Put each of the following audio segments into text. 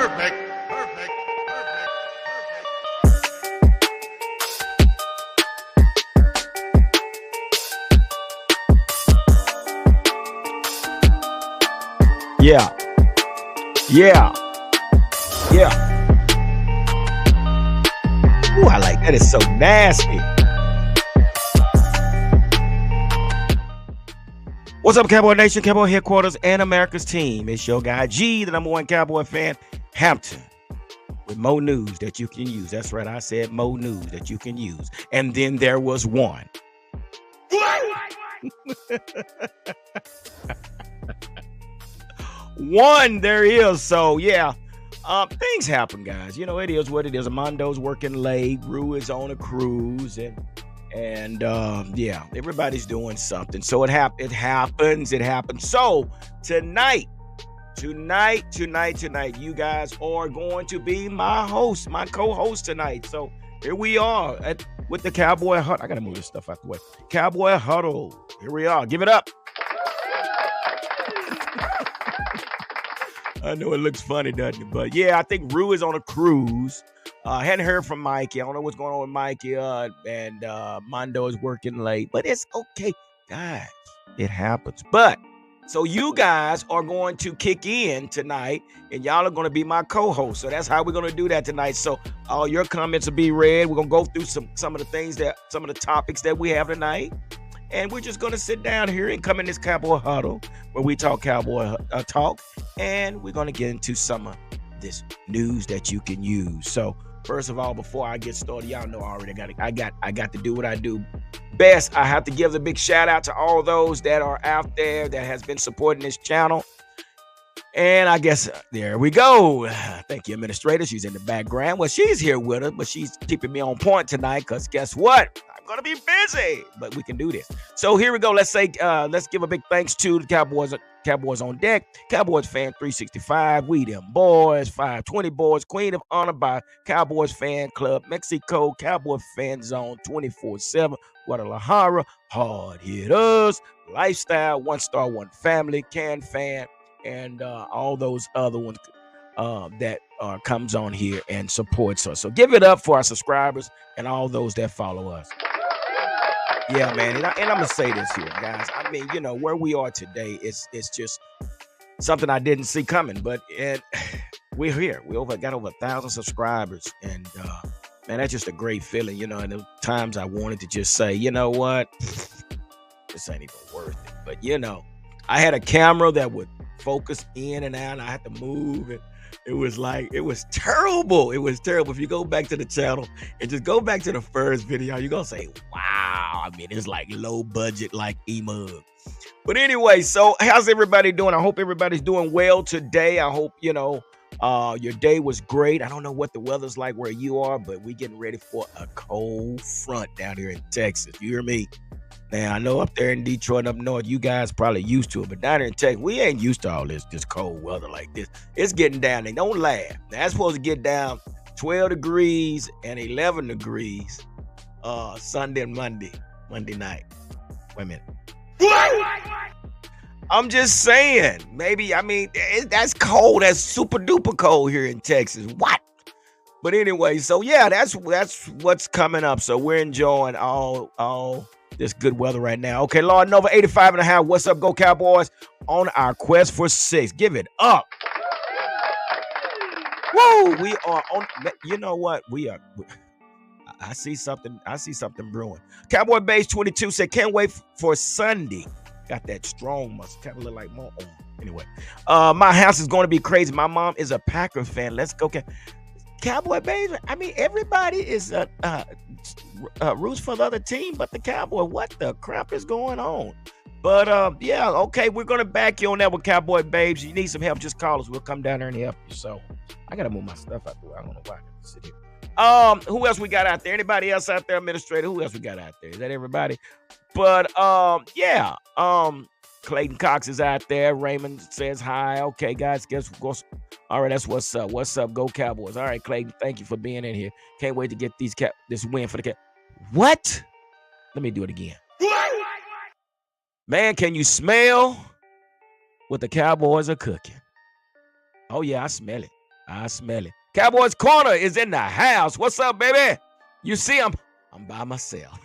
Perfect. Yeah. Ooh, I like that. It's so nasty. What's up, Cowboy Nation, Cowboy Headquarters, and America's team? It's your guy G, the number one Cowboy fan, Hampton, with more news that you can use. That's right, I said more news that you can use. And then there was one. One there is. So yeah, things happen, guys. You know, it is what it is. Amondo's working late. Rue is on a cruise, and yeah, everybody's doing something. So it happens. So tonight, you guys are going to be my co-host tonight. So here we are with the Cowboy Huddle. I gotta move this stuff out the way. Cowboy Huddle. Here we are. Give it up. I know it looks funny, doesn't it? But yeah, I think Rue is on a cruise. I hadn't heard from Mikey. I don't know what's going on with Mikey. And Mondo is working late. But it's okay, guys. It happens. But so you guys are going to kick in tonight, and y'all are going to be my co-host. So that's how we're going to do that tonight. So all your comments will be read. We're going to go through some of the topics that we have tonight. And we're just going to sit down here and come in this Cowboy Huddle where we talk Cowboy talk. And we're going to get into some of this news that you can use. So first of all, before I get started, y'all know already I got to do what I do best. I have to give a big shout out to all those that are out there that has been supporting this channel. And I guess there we go. Thank you, administrator. She's in the background. Well, she's here with us, but she's keeping me on point tonight because guess what? Gonna be busy, but we can do this. So here we go. Let's give a big thanks to the Cowboys on deck, Cowboys fan 365, we them boys, 520 boys, Queen of Honor by Cowboys Fan Club, Mexico, Cowboy Fan Zone 24/7, Guadalajara, Hard Hitters, Lifestyle, One Star One Family, Can Fan, and all those other ones that comes on here and supports us. So give it up for our subscribers and all those that follow us. Yeah, man, and I'm gonna say this here, guys. I mean, you know, where we are today, it's just something I didn't see coming. But we're here. We got over 1,000 subscribers, and man, that's just a great feeling, you know. And the times I wanted to just say, you know what, this ain't even worth it. But you know, I had a camera that would focus in and out. And I had to move it. It was terrible. It was terrible. If you go back to the channel and just go back to the first video, you're going to say, wow. I mean, it's like low budget, like E-Mug. But anyway, so how's everybody doing? I hope everybody's doing well today. I hope, you know, your day was great. I don't know what the weather's like where you are, but we're getting ready for a cold front down here in Texas. You hear me? Now, I know up there in Detroit, up north, you guys probably used to it, but down here in Texas, we ain't used to all this cold weather like this. It's getting down. They don't laugh. Now, it's supposed to get down 12 degrees and 11 degrees Sunday and Monday night. Wait a minute. I'm just saying, maybe, I mean, that's cold. That's super duper cold here in Texas. What? But anyway, so yeah, that's what's coming up. So we're enjoying all this good weather right now. Okay, Law Nova 85.5. What's up, Go Cowboys? On our quest for 6. Give it up. Woo! We are on. You know what? I see something brewing. Cowboy Base 22 said, can't wait for Sunday. Got that strong muscle. Kind of look like my arm. Anyway, my house is going to be crazy. My mom is a Packer fan. Let's go. Cowboy Base. I mean, everybody is roots for the other team, but the Cowboy. What the crap is going on? But yeah, okay, we're gonna back you on that with Cowboy Babes. You need some help, just call us. We'll come down there and help you. So I gotta move my stuff out there. I don't know why I gotta sit here. Who else we got out there? Anybody else out there, administrator? Who else we got out there? Is that everybody? But yeah, Clayton Cox is out there. Raymond says hi. Okay, guys, all right, that's what's up. What's up, Go Cowboys? All right, Clayton, thank you for being in here. Can't wait to get this win for the Cowboys. What? Let me do it again. Man, can you smell what the Cowboys are cooking? Oh, yeah, I smell it. I smell it. Cowboys Corner is in the house. What's up, baby? You see, I'm by myself.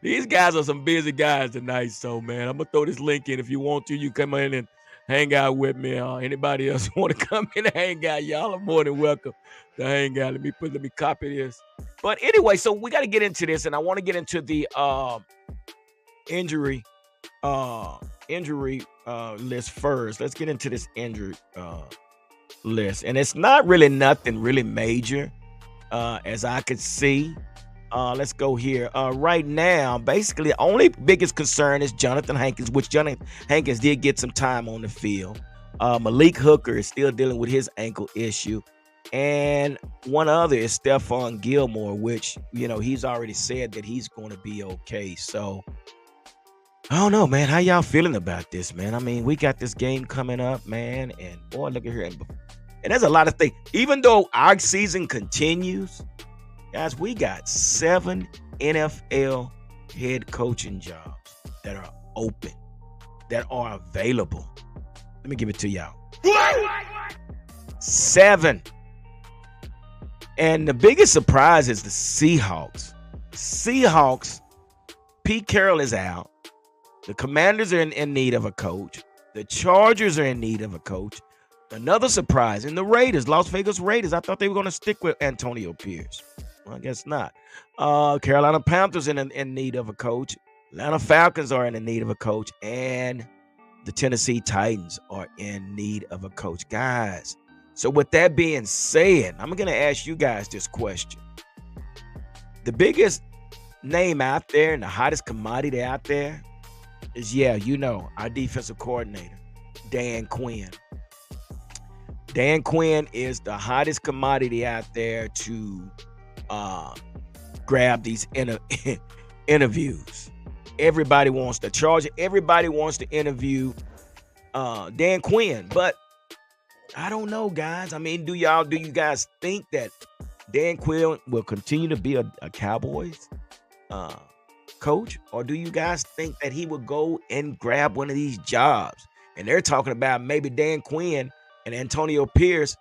These guys are some busy guys tonight, so man, I'm gonna throw this link in. If you want to, you come in and hang out with me. Anybody else want to come in and hang out? Y'all are more than welcome to hang out. Let me copy this. But anyway, so we got to get into this, and I want to get into the injury list first. Let's get into this injury list, and it's not really nothing really major, as I could see. Let's go here. Right now, basically, the only biggest concern is Jonathan Hankins, which Jonathan Hankins did get some time on the field. Malik Hooker is still dealing with his ankle issue. And one other is Stephon Gilmore, which, he's already said that he's going to be okay. So, I don't know, man. How y'all feeling about this, man? I mean, we got this game coming up, man. And, boy, look at here. And there's a lot of things. Even though our season continues, guys, we got 7 NFL head coaching jobs that are open, that are available. Let me give it to y'all. 7. And the biggest surprise is the Seahawks. Pete Carroll is out. The Commanders are in need of a coach. The Chargers are in need of a coach. Another surprise in the Raiders, Las Vegas Raiders. I thought they were going to stick with Antonio Pierce. Well, I guess not. Carolina Panthers in need of a coach. Atlanta Falcons are in need of a coach. And the Tennessee Titans are in need of a coach. Guys, so with that being said, I'm going to ask you guys this question. The biggest name out there and the hottest commodity out there is, our defensive coordinator, Dan Quinn. Dan Quinn is the hottest commodity out there to grab these interviews. Everybody wants to charge it. Everybody wants to interview Dan Quinn, but I don't know, guys. I mean, do you guys think that Dan Quinn will continue to be a Cowboys coach, or do you guys think that he will go and grab one of these jobs? And they're talking about maybe Dan Quinn and Antonio Pierce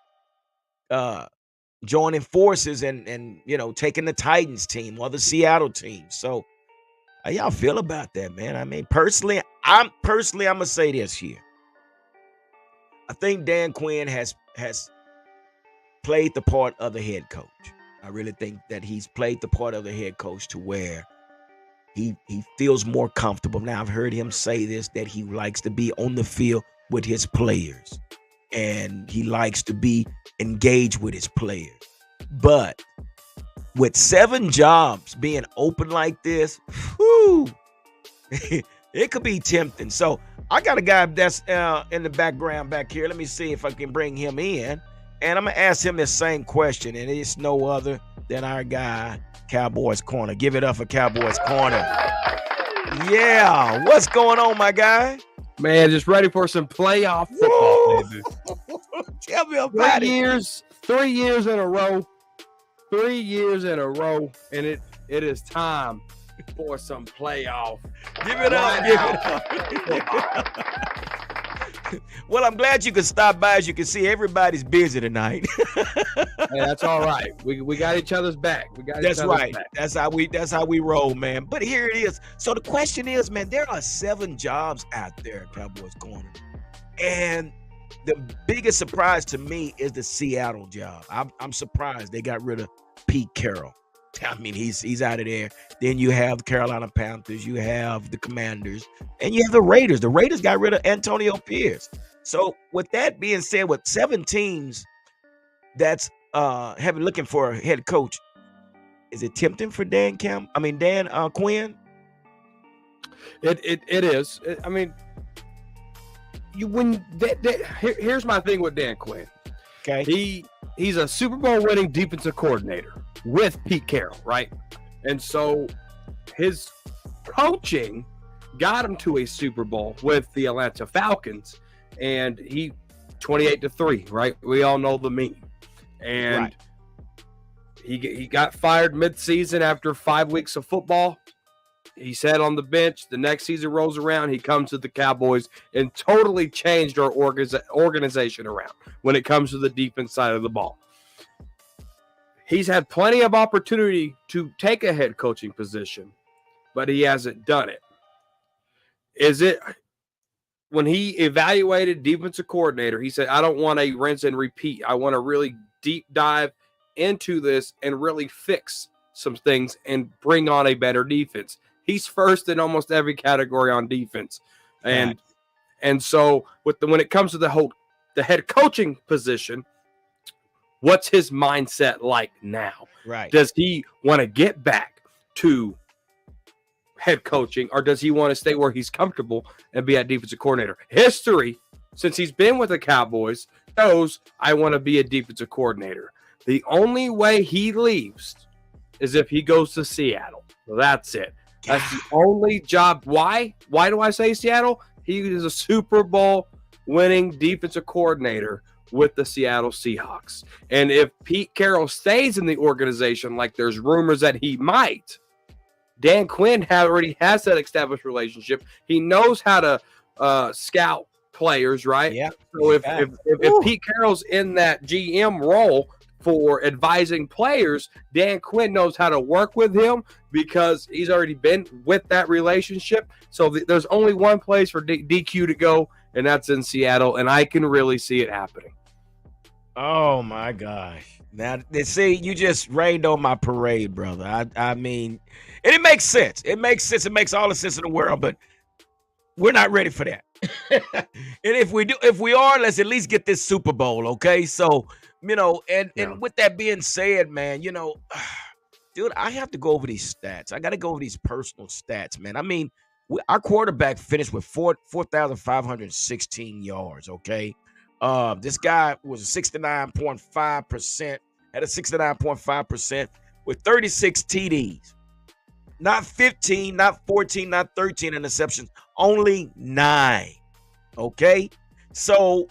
joining forces and taking the Titans team or the Seattle team. So how y'all feel about that, man? I mean, personally, I'm gonna say this here. I think Dan Quinn has played the part of the head coach. I really think that he's played the part of the head coach to where he feels more comfortable. Now, I've heard him say this, that he likes to be on the field with his players and he likes to be engaged with his players. But with 7 jobs being open like this, it could be tempting. So I got a guy that's in the background back here. Let me see if I can bring him in. And I'm going to ask him the same question. And it's no other than our guy, Cowboys Corner. Give it up for Cowboys Corner. Yeah. What's going on, my guy? Man, just ready for some playoff football, baby. Tell me about 3 years in a row. 3 years in a row. And it is time for some playoff. Give it up. Well, I'm glad you could stop by. As you can see, everybody's busy tonight. Hey, that's all right. We got each other's back. That's right. That's how we roll, man. But here it is. So the question is, man, there are 7 jobs out there at Cowboys Corner. And the biggest surprise to me is the Seattle job. I'm surprised they got rid of Pete Carroll. I mean, he's out of there. Then you have the Carolina Panthers, you have the Commanders, and you have the Raiders. The Raiders got rid of Antonio Pierce. So with that being said, with 7 teams that's looking for a head coach, is it tempting for Dan Quinn? It is. I mean, here's my thing with Dan Quinn. Okay. He's a Super Bowl winning defensive coordinator with Pete Carroll, right? And so his coaching got him to a Super Bowl with the Atlanta Falcons, and he 28-3, right? We all know the meme. And right. he got fired mid-season after 5 weeks of football. He sat on the bench. The next season rolls around. He comes to the Cowboys and totally changed our organization around when it comes to the defense side of the ball. He's had plenty of opportunity to take a head coaching position, but he hasn't done it. Is it when he evaluated defensive coordinator, he said, I don't want a rinse and repeat. I want to really deep dive into this and really fix some things and bring on a better defense. He's first in almost every category on defense. And so when it comes to the head coaching position, what's his mindset like now? Right. Does he want to get back to head coaching, or does he want to stay where he's comfortable and be a defensive coordinator? History, since he's been with the Cowboys, shows I want to be a defensive coordinator. The only way he leaves is if he goes to Seattle. So that's it. That's the only job. Why? Why do I say Seattle? He is a Super Bowl winning defensive coordinator with the Seattle Seahawks. And if Pete Carroll stays in the organization, like there's rumors that he might, Dan Quinn already has that established relationship. He knows how to scout players, right? Yeah. So if Pete Carroll's in that GM role for advising players, Dan Quinn knows how to work with him because he's already been with that relationship. So there's only one place for DQ to go, and that's in Seattle, and I can really see it happening. Oh, my gosh. Now, see, you just rained on my parade, brother. I mean, and it makes sense. It makes sense. It makes all the sense in the world, but we're not ready for that. And if we are, let's at least get this Super Bowl, okay? So, and with that being said, man, dude, I have to go over these stats. I got to go over these personal stats, man. I mean, our quarterback finished with 4,516 yards, okay? This guy was 69.5%, had a 69.5% with 36 TDs. Not 15, not 14, not 13 interceptions, only 9. Okay? So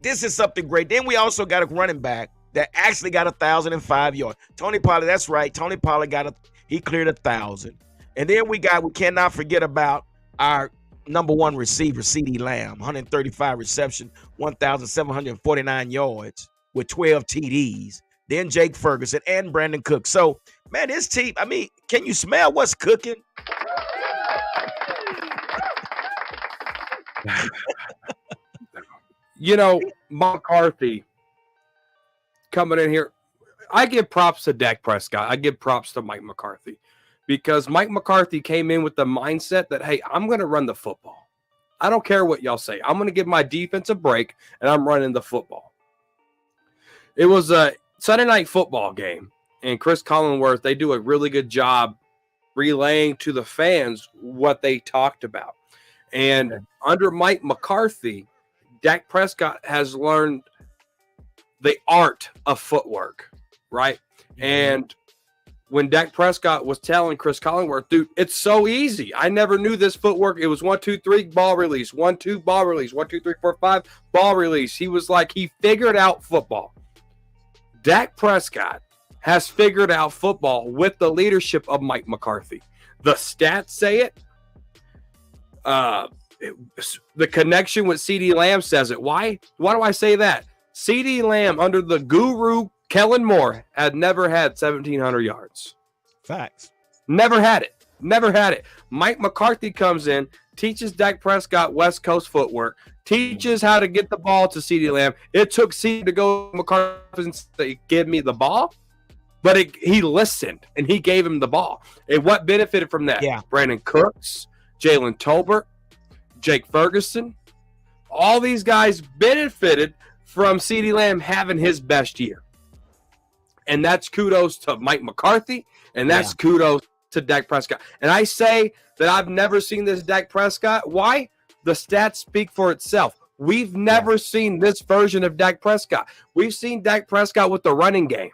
this is something great. Then we also got a running back that actually got 1,005 yards. Tony Pollard, that's right. Tony Pollard he cleared 1,000. And then we cannot forget about our number one receiver, CeeDee Lamb, 135 reception, 1,749 yards with 12 TDs. Then Jake Ferguson and Brandon Cook. So, man, this team, I mean, can you smell what's cooking? McCarthy coming in here, I give props to Dak Prescott. I give props to Mike McCarthy because Mike McCarthy came in with the mindset that, hey, I'm going to run the football. I don't care what y'all say. I'm going to give my defense a break, and I'm running the football. It was a Sunday night football game, and Chris Collinsworth, they do a really good job relaying to the fans what they talked about. And under Mike McCarthy, Dak Prescott has learned the art of footwork, right? And when Dak Prescott was telling Chris Collinsworth, dude, it's so easy. I never knew this footwork. It was 1, 2, 3, ball release, 1, 2, ball release, 1, 2, 3, 4, 5, ball release. He was like, he figured out football. Dak Prescott has figured out football with the leadership of Mike McCarthy. The stats say it. The connection with CeeDee Lamb says it. Why? Why do I say that? CeeDee Lamb under the guru Kellen Moore had never had 1,700 yards. Facts. Never had it. Never had it. Mike McCarthy comes in, teaches Dak Prescott West Coast footwork, teaches how to get the ball to CeeDee Lamb. It took CeeDee to go to McCarthy and say, give me the ball. But he listened, and he gave him the ball. And what benefited from that? Yeah. Brandon Cooks, Jalen Tolbert, Jake Ferguson. All these guys benefited from CeeDee Lamb having his best year. And that's kudos to Mike McCarthy, and that's kudos to Dak Prescott. And I say that I've never seen this Dak Prescott. Why? The stats speak for itself. We've never seen this version of Dak Prescott. We've seen Dak Prescott with the running game.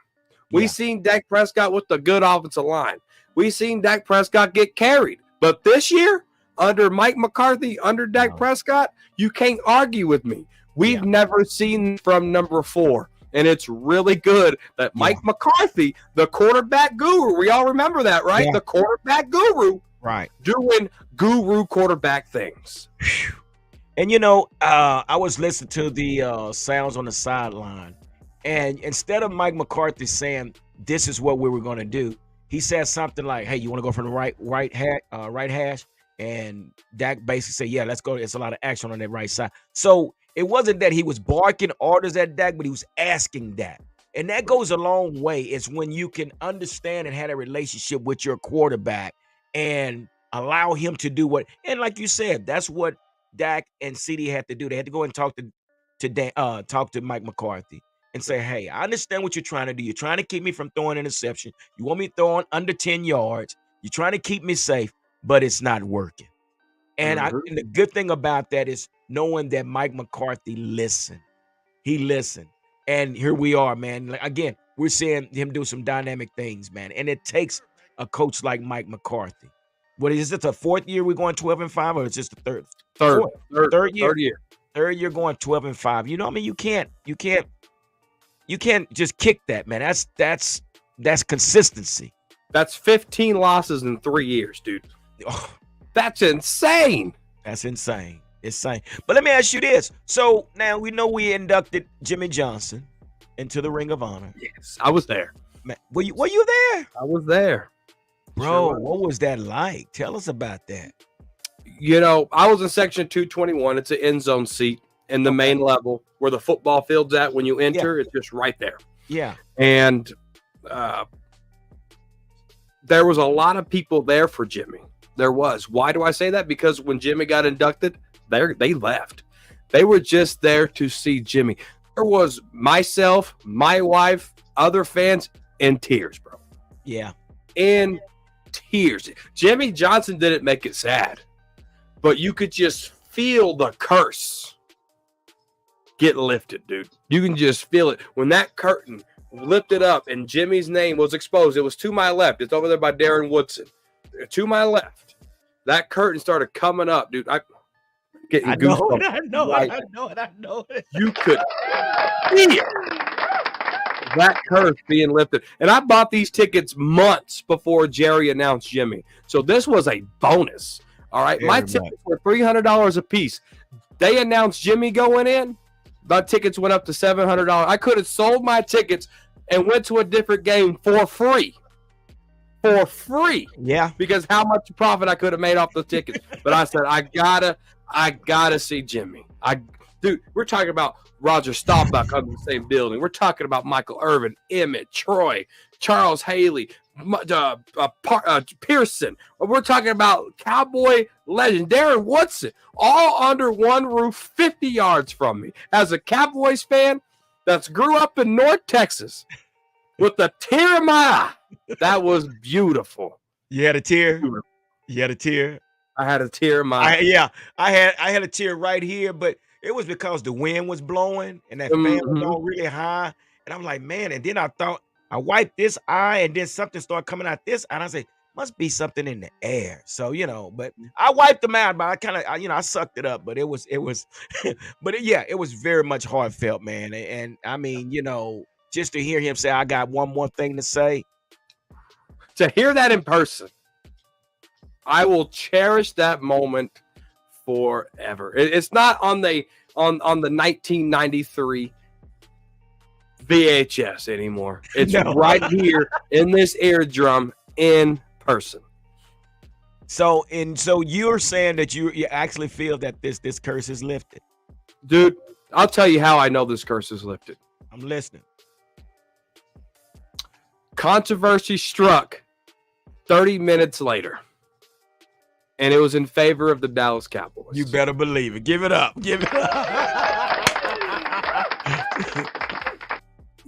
We've seen Dak Prescott with the good offensive line. We've seen Dak Prescott get carried. But this year, under Mike McCarthy, under Dak Prescott, you can't argue with me. We've never seen from number 4. And it's really good that Mike McCarthy, the quarterback guru, we all remember that, right? Yeah. The quarterback guru Right. doing guru quarterback things. And I was listening to the sounds on the sideline, and instead of Mike McCarthy saying this is what we were going to do, he said something like, "Hey, you want to go from the right hash?" And Dak basically said, "Yeah, let's go." It's a lot of action on that right side. So it wasn't that he was barking orders at Dak, but he was asking Dak, and that goes a long way. It's when you can understand and have a relationship with your quarterback and allow him to do what. And like you said, that's what Dak and CD had to do. They had to go and talk to Mike McCarthy and say, "Hey, I understand what you're trying to do. You're trying to keep me from throwing an interception. You want me throwing under 10 yards. You're trying to keep me safe, but it's not working." And and the good thing about that is knowing that Mike McCarthy listened. He listened. And here we are, man. Like, again, we're seeing him do some dynamic things, man. And it takes a coach like Mike McCarthy. What is it, the fourth year we're going 12-5, or is this the third? Third year. Third year going 12-5. You know what I mean? You can't just kick that, man. That's consistency. That's 15 losses in 3 years, dude. Oh, that's insane. That's insane. Insane. But let me ask you this. So now we know we inducted Jimmy Johnson into the Ring of Honor. Yes, I was there. Man, were you there? I was there. Bro, sure. What was that like? Tell us about that. I was in section 221. It's an end zone seat in the main level where the football field's at when you enter. Yeah. It's just right there. Yeah. And there was a lot of people there for Jimmy. There was. Why do I say that? Because when Jimmy got inducted, they left. They were just there to see Jimmy. There was myself, my wife, other fans in tears, bro. Yeah. In tears. Jimmy Johnson didn't make it sad, but you could just feel the curse get lifted, dude. You can just feel it. When that curtain lifted up and Jimmy's name was exposed, it was to my left. It's over there by Darren Woodson. To my left. That curtain started coming up, dude. I know it. You could feel that curse being lifted. And I bought these tickets months before Jerry announced Jimmy. So this was a bonus. All right. My tickets were $300 a piece. They announced Jimmy going in. My tickets went up to $700. I could have sold my tickets and went to a different game for free. For free. Yeah. Because how much profit I could have made off the tickets. But I said, I gotta see Jimmy. Dude, we're talking about Roger Staubach on the same building. We're talking about Michael Irvin, Emmett, Troy, Charles Haley, Pearson. We're talking about Cowboy legend Darren Woodson, all under one roof, 50 yards from me. As a Cowboys fan that's grew up in North Texas with a tear in my eye, that was beautiful. You had a tear? You had a tear? I had a tear in my eye. I had a tear right here, but it was because the wind was blowing and that fan was on really high. And I'm like, man, and then I thought I wiped this eye and then something started coming out this eye. And I said, must be something in the air. So, but I wiped them out, but I sucked it up, but it was, but it was very much heartfelt, man. And I mean, just to hear him say, I got one more thing to say. To hear that in person, I will cherish that moment forever. It's not on the 1993 VHS anymore. It's right here in this eardrum in person. So you're saying that you actually feel that this curse is lifted, dude. I'll tell you how I know this curse is lifted. I'm listening. Controversy struck 30 minutes later. And it was in favor of the Dallas Cowboys. You better believe it. Give it up. Give it up.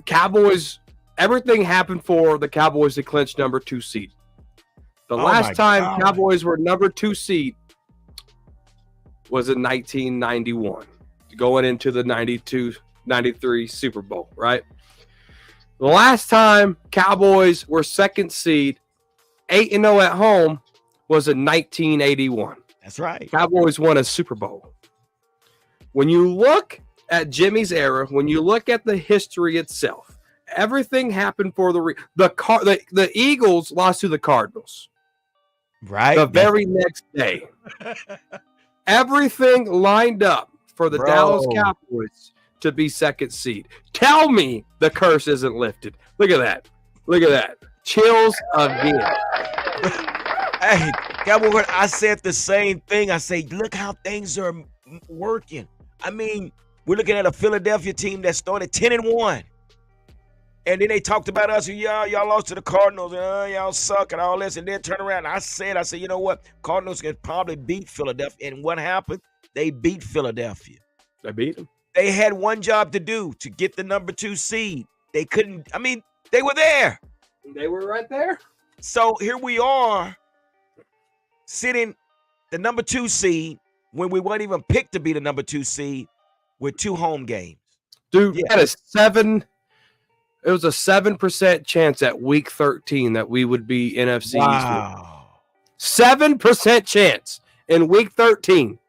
Cowboys, everything happened for the Cowboys to clinch number 2 seed. The last time Cowboys were number 2 seed was in 1991, going into the 92-93 Super Bowl, right? The last time Cowboys were 2nd seed, 8-0 at home, was in 1981. That's right. Cowboys won a Super Bowl. When you look at Jimmy's era, when you look at the history itself, everything happened for the Eagles lost to the Cardinals. Right. The very next day, everything lined up for the Dallas Bro. Cowboys to be second seed. Tell me the curse isn't lifted. Look at that. Look at that. Chills again. Hey, Cowboy, I said the same thing. I say, look how things are working. I mean, we're looking at a Philadelphia team that started 10-1. And then they talked about us. Y'all lost to the Cardinals. And y'all suck and all this. And then turn around. And I said, you know what? Cardinals can probably beat Philadelphia. And what happened? They beat Philadelphia. They beat them. They had one job to do, to get the number 2 seed. They couldn't. I mean, they were there. They were right there. So here we are, sitting the number 2 seed when we weren't even picked to be the number 2 seed with 2 home games. Dude, yeah. It was a 7% chance at week 13 that we would be NFC East. 7% chance in week 13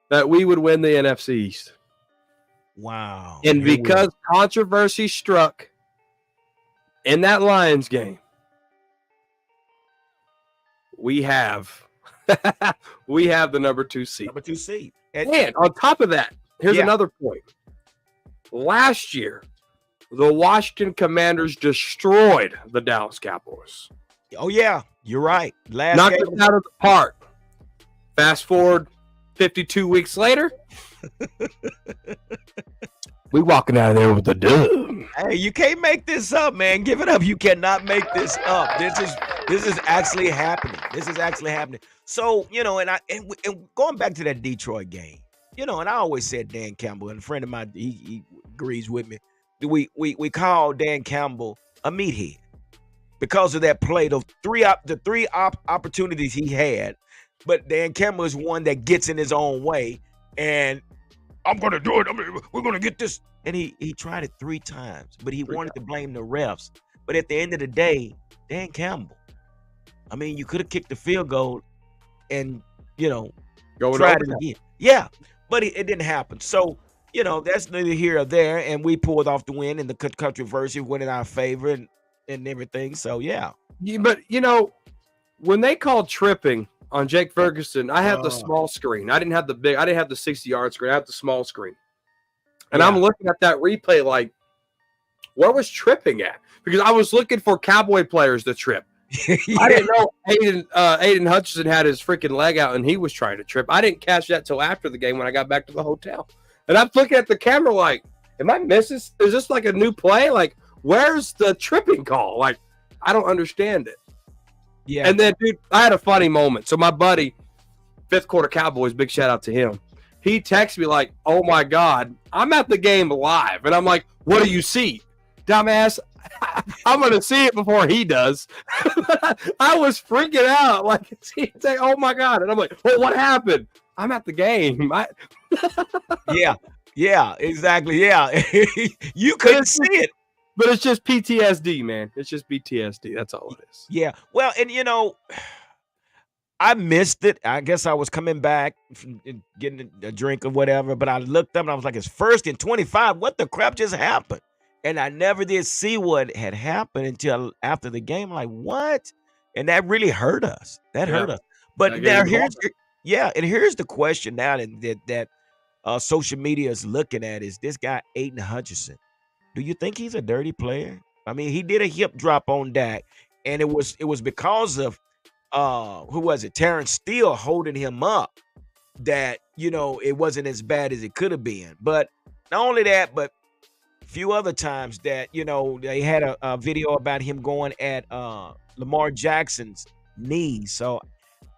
that we would win the NFC East. Wow. And because controversy struck in that Lions game, we have the number 2 seed. Number 2 seed. And on top of that, here's another point. Last year, the Washington Commanders destroyed the Dallas Cowboys. Oh, yeah. You're right. Knocked us out of the park. Fast forward 52 weeks later, we walking out of there with a dub. Hey, you can't make this up, man. Give it up. You cannot make this up. This is actually happening. This is actually happening. So, and going back to that Detroit game, and I always said Dan Campbell, and a friend of mine, he agrees with me. We call Dan Campbell a meathead because of that play. The three opportunities he had, but Dan Campbell is one that gets in his own way, and I'm gonna do it. We're gonna get this. And he tried it 3 times, but he wanted to blame the refs. But at the end of the day, Dan Campbell, I mean, you could have kicked the field goal and tried it again. Yeah, but it didn't happen. So. That's neither here or there, and we pulled off the win, and the controversy went in our favor and everything. So, yeah. But, when they called tripping on Jake Ferguson, I had the small screen. I didn't have the 60-yard screen. I had the small screen. And I'm looking at that replay like, where was tripping at? Because I was looking for Cowboy players to trip. I didn't know Aiden Hutchinson had his freaking leg out, and he was trying to trip. I didn't catch that till after the game when I got back to the hotel. And I'm looking at the camera like, am I missing? Is this like a new play? Like, where's the tripping call? Like, I don't understand it. Yeah. And then, dude, I had a funny moment. So my buddy, 5th Quarter Cowboys, big shout out to him. He texts me like, oh, my God, I'm at the game live. And I'm like, what do you see? Dumbass, I'm going to see it before he does. I was freaking out. Like, he'd say, oh, my God. And I'm like, well, what happened? I'm at the game. Yeah, exactly. Yeah. You couldn't see it. But it's just PTSD, man. It's just PTSD. That's all it is. Yeah. Well, and I missed it. I guess I was coming back, getting a drink or whatever, but I looked up and I was like, it's 1st and 25. What the crap just happened? And I never did see what had happened until after the game. Like, what? And that really hurt us. That hurt us. But now here's the question now that social media is looking at is this guy Aiden Hutchinson. Do you think he's a dirty player? I mean, he did a hip drop on Dak, and it was because of who was it? Terrence Steele holding him up that it wasn't as bad as it could have been. But not only that, but a few other times that they had a video about him going at Lamar Jackson's knees. So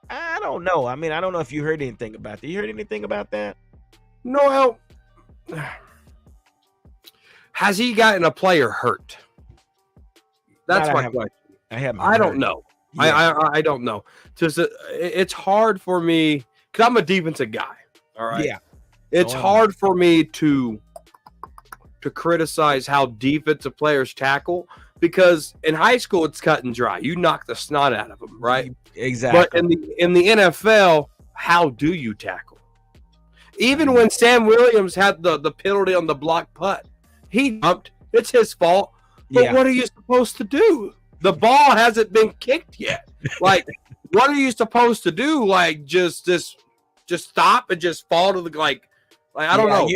I don't know. I mean, I don't know if you heard anything about that. You heard anything about that? No. Has he gotten a player hurt? That's my question. I don't know. Yeah. I don't know. It's hard for me because I'm a defensive guy. All right. Yeah. It's hard for me to criticize how defensive players tackle because in high school it's cut and dry. You knock the snot out of them, right? Exactly. But in the NFL, how do you tackle? Even when Sam Williams had the penalty on the block putt, he jumped. It's his fault. But what are you supposed to do? The ball hasn't been kicked yet. Like, what are you supposed to do? Like, just stop and just fall to the I don't know.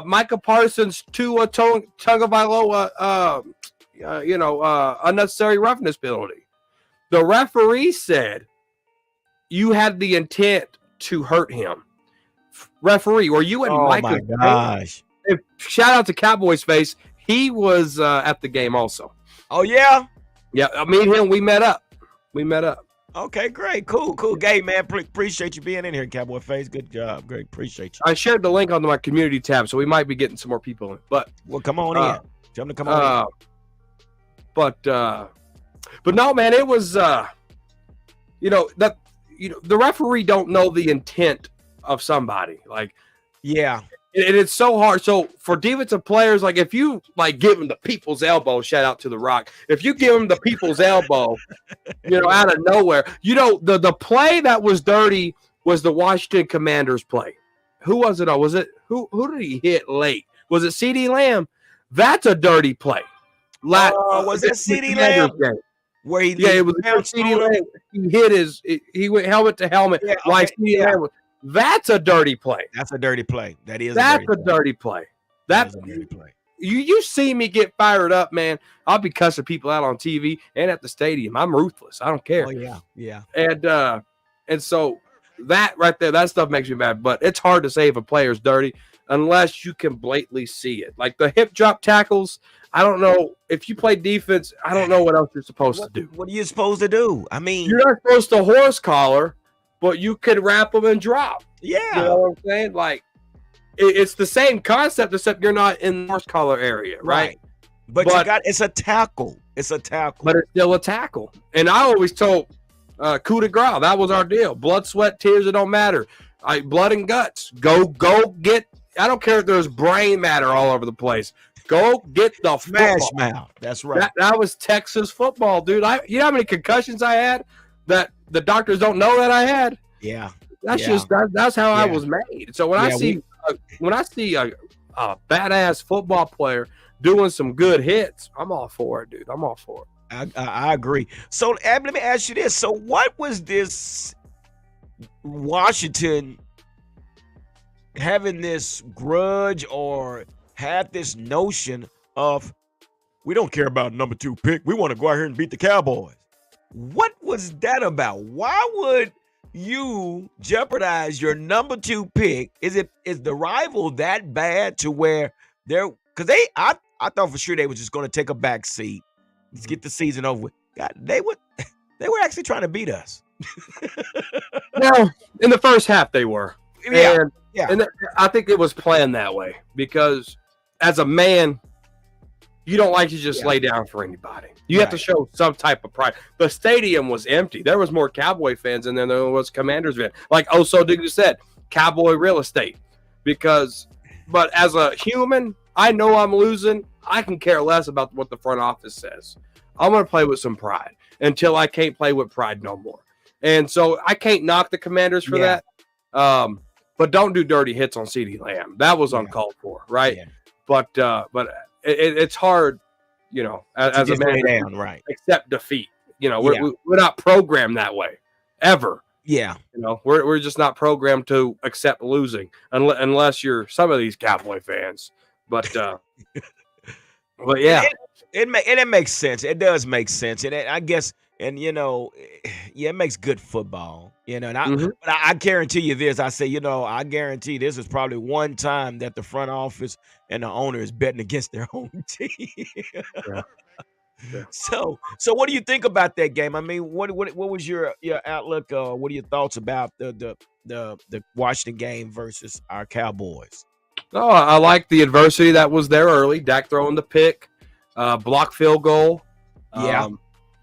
Micah Parsons to a Tagovailoa, unnecessary roughness penalty. The referee said you had the intent to hurt him. Referee, were you in Micah's my gosh. face? Shout out to Cowboys face. He was at the game also. Oh, yeah? Yeah, me and him, we met up. Okay, great. Cool. Gabe, man, appreciate you being in here, Cowboy Face. Good job. Great. Appreciate you. I shared the link on my community tab, so we might be getting some more people in. But come on in. Tell them to come on in. But no, man, it was the referee don't know the intent of somebody. Like, yeah. And it's so hard. So for defensive players, like if you give them the people's elbow, shout out to The Rock. If you give them the people's elbow, out of nowhere, the play that was dirty was the Washington Commanders play. Who was it? Was it who did he hit late? Was it CeeDee Lamb? That's a dirty play. Was it CeeDee Lamb? Where it was CeeDee Lamb. He hit he went helmet to helmet. Yeah, CeeDee Lamb was. That's a dirty play. That's a dirty play. That's a dirty play. That's a dirty play. You see me get fired up, man. I'll be cussing people out on TV and at the stadium. I'm ruthless. I don't care. Oh, yeah. And so that right there, that stuff makes me mad. But it's hard to say if a player's dirty unless you can blatantly see it. Like the hip drop tackles, I don't know. If you play defense, I don't know what else you're supposed to do. What are you supposed to do? I mean, you're not supposed to horse collar, but you could wrap them and drop. Yeah. You know what I'm saying? Like, it's the same concept, except you're not in the horse collar area, right? But it's a tackle. It's a tackle. But it's still a tackle. And I always told coup de grace, that was our deal. Blood, sweat, tears, it don't matter. Blood and guts. Go get, I don't care if there's brain matter all over the place. Go get the smash football. mouth. That's right. That was Texas football, dude. You know how many concussions I had that the doctors don't know that I had? Yeah. That's how I was made. So when I see a badass football player doing some good hits, I'm all for it, dude. I'm all for it. I agree. So let me ask you this. So what was this Washington having this grudge or had this notion of, we don't care about number 2 pick. We want to go out here and beat the Cowboys. What was that about? Why would you jeopardize your number 2 pick? Is the rival that bad to where I thought for sure they were just going to take a back seat. Let's get the season over with. God, they were actually trying to beat us. Well, in the first half they were. Yeah. And I think it was planned that way because as a man, you don't like to just lay down for anybody. You have to show some type of pride. The stadium was empty. There was more Cowboy fans than there was Commanders fans. Like So Diggs said, Cowboy real estate. But as a human, I know I'm losing. I can care less about what the front office says. I'm going to play with some pride until I can't play with pride no more. And so I can't knock the Commanders for that. But don't do dirty hits on CeeDee Lamb. That was uncalled for, right? Yeah. But it's hard, as a man, down, right? Accept defeat. We're not programmed that way ever. Yeah. We're just not programmed to accept losing unless you're some of these Cowboy fans. But yeah, it makes sense. It does make sense, and I guess, it makes good football. And I guarantee you this. I say, I guarantee this is probably one time that the front office and the owner is betting against their own team. Yeah. So what do you think about that game? I mean, what was your outlook? What are your thoughts about the Washington game versus our Cowboys? Oh, I like the adversity that was there early. Dak throwing the pick, block field goal. Yeah.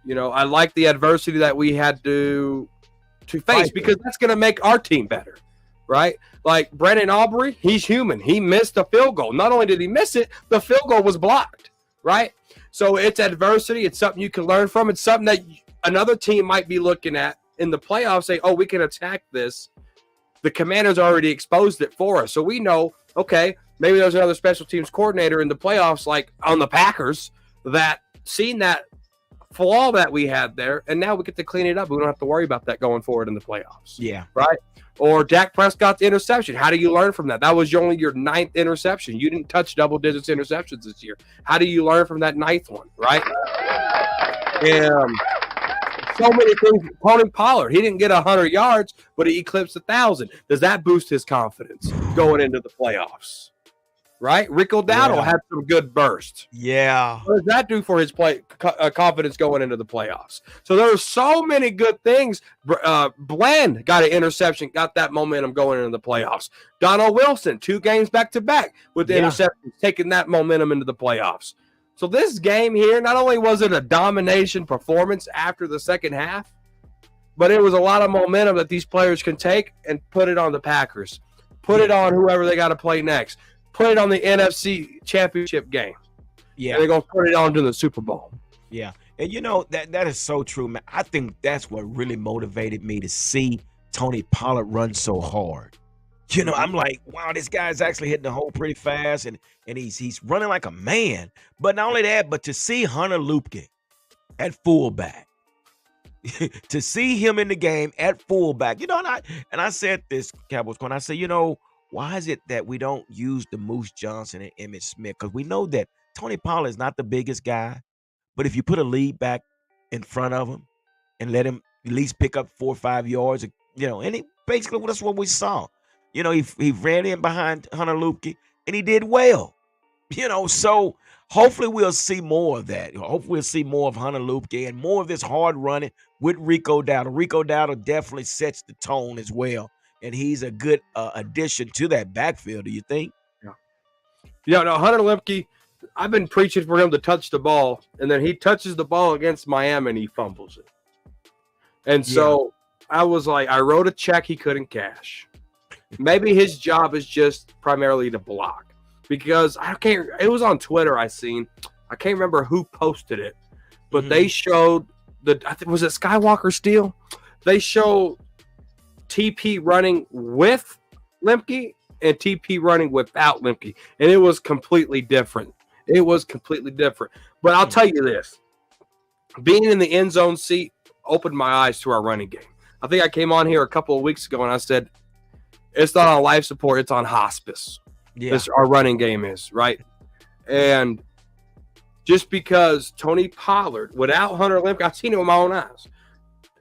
I like the adversity that we had to face because that's going to make our team better, right? Like Brandon Aubrey, he's human. He missed a field goal. Not only did he miss it, the field goal was blocked, right? So it's adversity. It's something you can learn from. It's something that another team might be looking at in the playoffs, say, oh, we can attack this. The Commanders already exposed it for us. So we know, okay, maybe there's another special teams coordinator in the playoffs, like on the Packers, that seen that flaw that we had there, and now we get to clean it up. We don't have to worry about that going forward in the playoffs. Yeah. Right? Or Dak Prescott's interception. How do you learn from that? That was only your 9th interception. You didn't touch double digits interceptions this year. How do you learn from that 9th one, right? And so many things. Tony Pollard, he didn't get 100 yards, but he eclipsed 1,000. Does that boost his confidence going into the playoffs? Right? Rico Dowdle had some good bursts. Yeah. What does that do for his confidence going into the playoffs? So there are so many good things. Bland got an interception, got that momentum going into the playoffs. Donald Wilson, 2 games back-to-back with the interceptions, taking that momentum into the playoffs. So this game here, not only was it a domination performance after the second half, but it was a lot of momentum that these players can take and put it on the Packers. Put it on whoever they got to play next. Put it on the NFC Championship game. Yeah. And they're going to put it on to the Super Bowl. Yeah. And that is so true, man. I think that's what really motivated me to see Tony Pollard run so hard. I'm like, wow, this guy's actually hitting the hole pretty fast, and he's running like a man. But not only that, but to see Hunter Luepke at fullback, to see him in the game at fullback, and I said this, Cowboys Corner, I said, why is it that we don't use the Moose Johnson and Emmitt Smith? Because we know that Tony Pollard is not the biggest guy, but if you put a lead back in front of him and let him at least pick up 4 or 5 yards, and basically that's what we saw. He ran in behind Hunter Luepke and he did well. So hopefully we'll see more of that. Hopefully we'll see more of Hunter Luepke and more of this hard running with Rico Dowdle. Rico Dowdle definitely sets the tone as well. And he's a good addition to that backfield, do you think? Yeah. No, Hunter Luepke, I've been preaching for him to touch the ball, and then he touches the ball against Miami and he fumbles it. And so I was like, I wrote a check he couldn't cash. Maybe his job is just primarily to block, because it was on Twitter I can't remember who posted it, but they showed was it Skywalker Steel? They showed TP running with Luepke and TP running without Luepke, and it was completely different. But I'll tell you this, being in the end zone seat opened my eyes to our running game. I think I came on here a couple of weeks ago and I said, it's not on life support, it's on hospice. Yeah. Our running game is, right? And just because Tony Pollard, without Hunter Luepke, I've seen it with my own eyes,